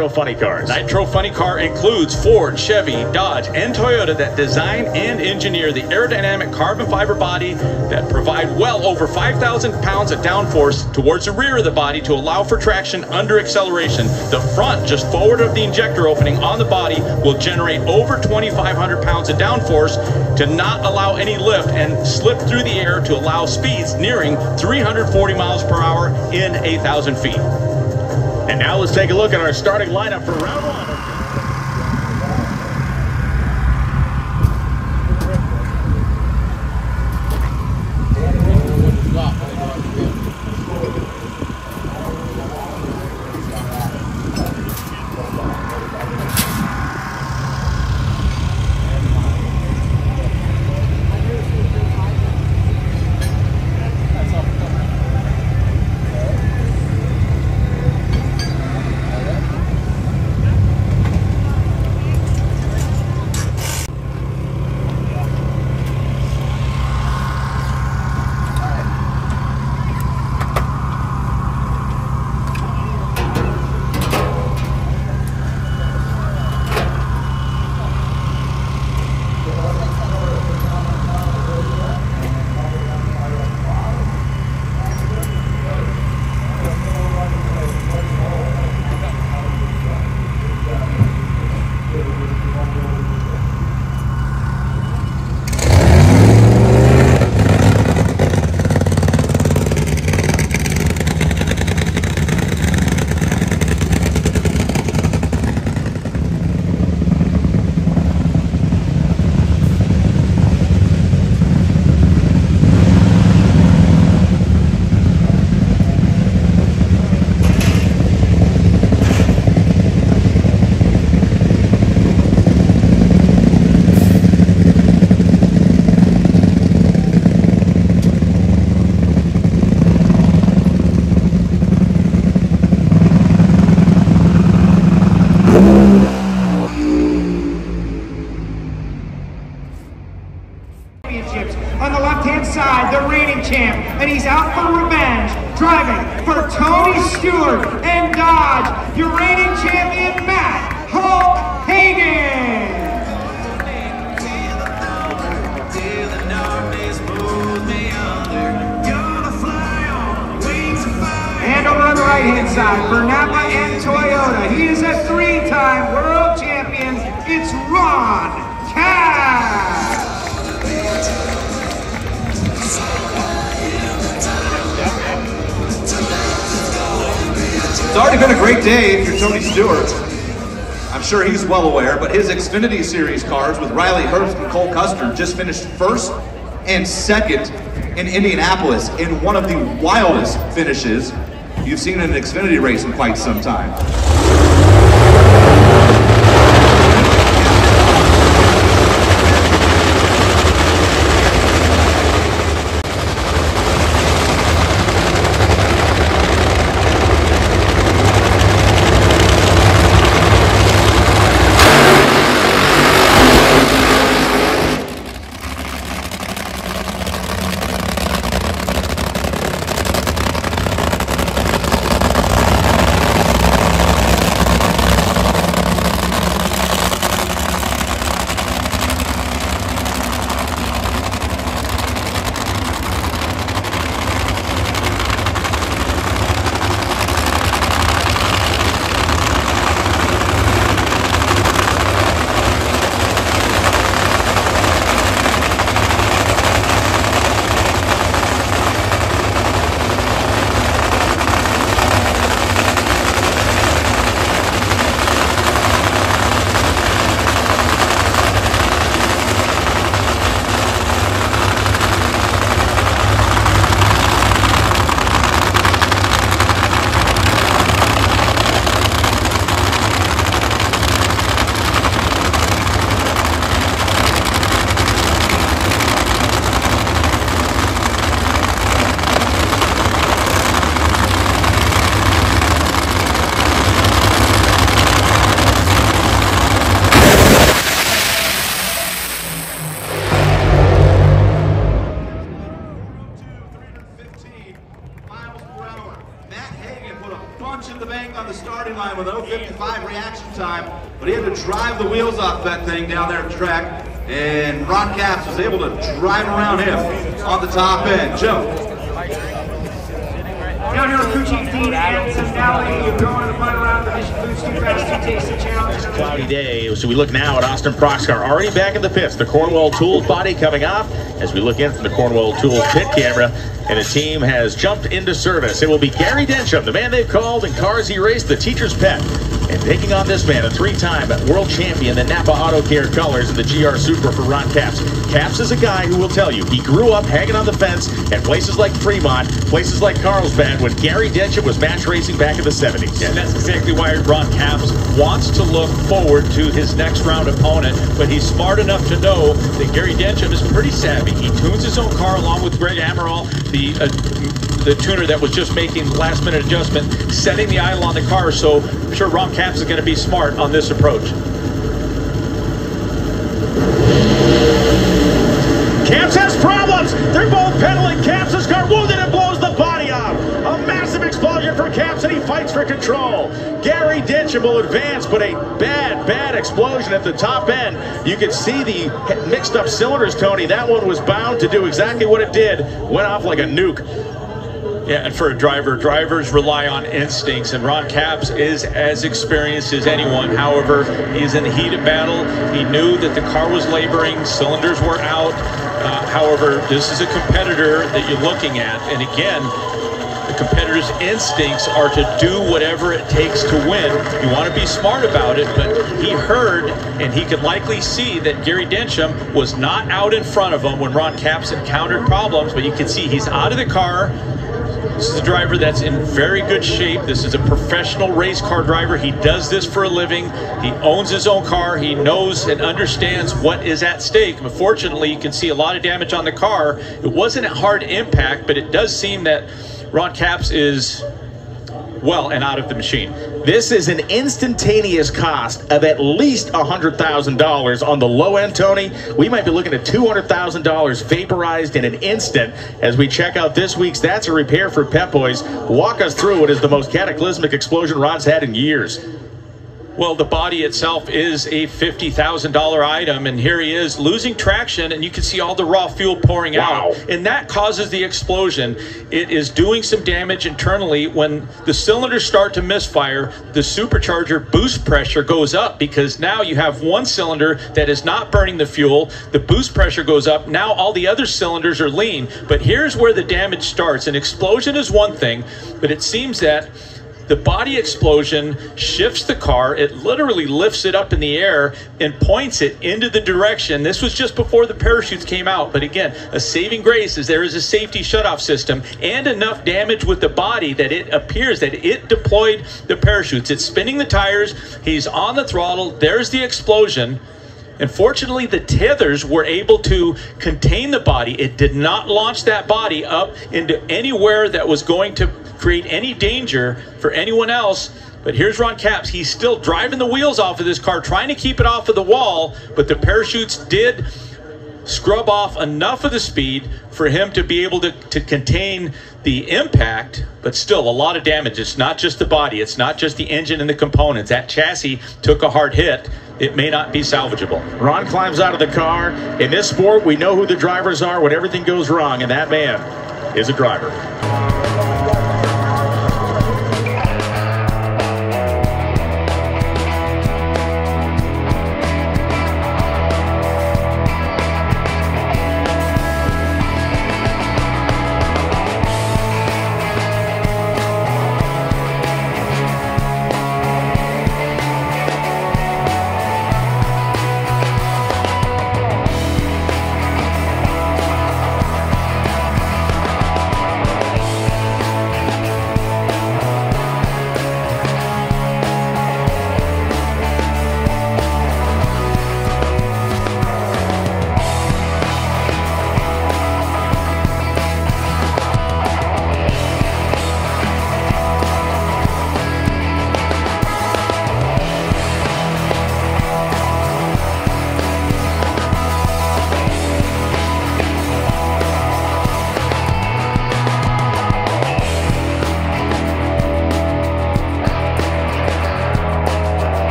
Nitro Funny Cars? Nitro Funny Car includes Ford, Chevy, Dodge, and Toyota that design and engineer the aerodynamic carbon fiber body that provide well over 5,000 pounds of downforce towards the rear of the body to allow for traction under acceleration. The front, just forward of the injector opening on the body, will generate over 2,500 pounds of downforce to not allow any lift and slip through the air to allow speeds nearing 340 miles per hour in 8,000 feet. And now let's take a look at our starting lineup for round one. On the left-hand side, the reigning champ, and he's out for revenge, driving for Tony Stewart and Dodge, your reigning champion, Matt Hagan. And over on the right-hand side, for NAPA and Toyota, he is a three-time world champion. It's Ron Capps. It's already been a great day if you're Tony Stewart. I'm sure he's well aware, but his Xfinity Series cars with Riley Herbst and Cole Custer just finished first and second in Indianapolis in one of the wildest finishes you've seen in an Xfinity race in quite some time. punch in the bank on the starting line with 0.55 reaction time, but he had to drive the wheels off that thing down there at the track, and Ron Capps was able to drive around him on the top end. Joe. Down here with crew chief Dean Antonelli, you're going to the final round of the Mission Boots Too Fast to Taste the Challenge. Cloudy day, so we look now at Austin Prock's car, already back in the pits. The Cornwell Tools body coming off as we look in from the Cornwell Tools pit camera, and the team has jumped into service. It will be Gary Densham, the man they've called in cars he raced, the teacher's pet, and taking on this man, a three-time world champion, the NAPA AutoCare colors in the GR Supra for Ron Capps. Capps is a guy who will tell you he grew up hanging on the fence at places like Fremont, places like Carlsbad, when Gary Densham was match racing back in the 70s. And that's exactly why Ron Capps wants to look forward to his next round opponent, but he's smart enough to know that Gary Densham is pretty savvy. He tunes his own car along with Greg Amaral, the tuner that was just making last-minute adjustment, setting the idle on the car, so I'm sure Ron Capps is going to be smart on this approach. Capps has problems. They're both pedaling. Capps' car wounded and blows the body off. A massive explosion for Capps, and he fights for control. Gary Densham will advance, but a bad explosion at the top end. You can see the mixed up cylinders, Tony. That one was bound to do exactly what it did. Went off like a nuke. Yeah, and for a driver, drivers rely on instincts, and Ron Capps is as experienced as anyone. However, he's in the heat of battle. He knew that the car was laboring, cylinders were out. However, this is a competitor that you're looking at, and again, the competitor's instincts are to do whatever it takes to win. You want to be smart about it, but he heard, and he could likely see that Gary Densham was not out in front of him when Ron Capps encountered problems, but you can see he's out of the car. This is a driver that's in very good shape. This is a professional race car driver. He does this for a living. He owns his own car. He knows and understands what is at stake. Unfortunately, you can see a lot of damage on the car. It wasn't a hard impact, but it does seem that Ron Capps is well and out of the machine. This is an instantaneous cost of at least $100,000 on the low end, Tony. We might be looking at $200,000 vaporized in an instant as we check out this week's That's a Repair for Pep Boys. Walk us through what is the most cataclysmic explosion Ron's had in years. Well, the body itself is a $50,000 item, and here he is losing traction, and you can see all the raw fuel pouring out, and that causes the explosion. It is doing some damage internally. When the cylinders start to misfire, the supercharger boost pressure goes up because now you have one cylinder that is not burning the fuel. The boost pressure goes up. Now all the other cylinders are lean, but here's where the damage starts. An explosion is one thing, but it seems that the body explosion shifts the car. It literally lifts it up in the air and points it into the direction. This was just before the parachutes came out. But again, a saving grace is there is a safety shutoff system and enough damage with the body that it appears that it deployed the parachutes. It's spinning the tires. He's on the throttle. There's the explosion. And fortunately, the tethers were able to contain the body. It did not launch that body up into anywhere that was going to create any danger for anyone else. But here's Ron Capps. He's still driving the wheels off of this car, trying to keep it off of the wall, but the parachutes did scrub off enough of the speed for him to be able to contain the impact, but still a lot of damage. It's not just the body. It's not just the engine and the components. That chassis took a hard hit. It may not be salvageable. Ron climbs out of the car. In this sport, we know who the drivers are when everything goes wrong, and that man is a driver.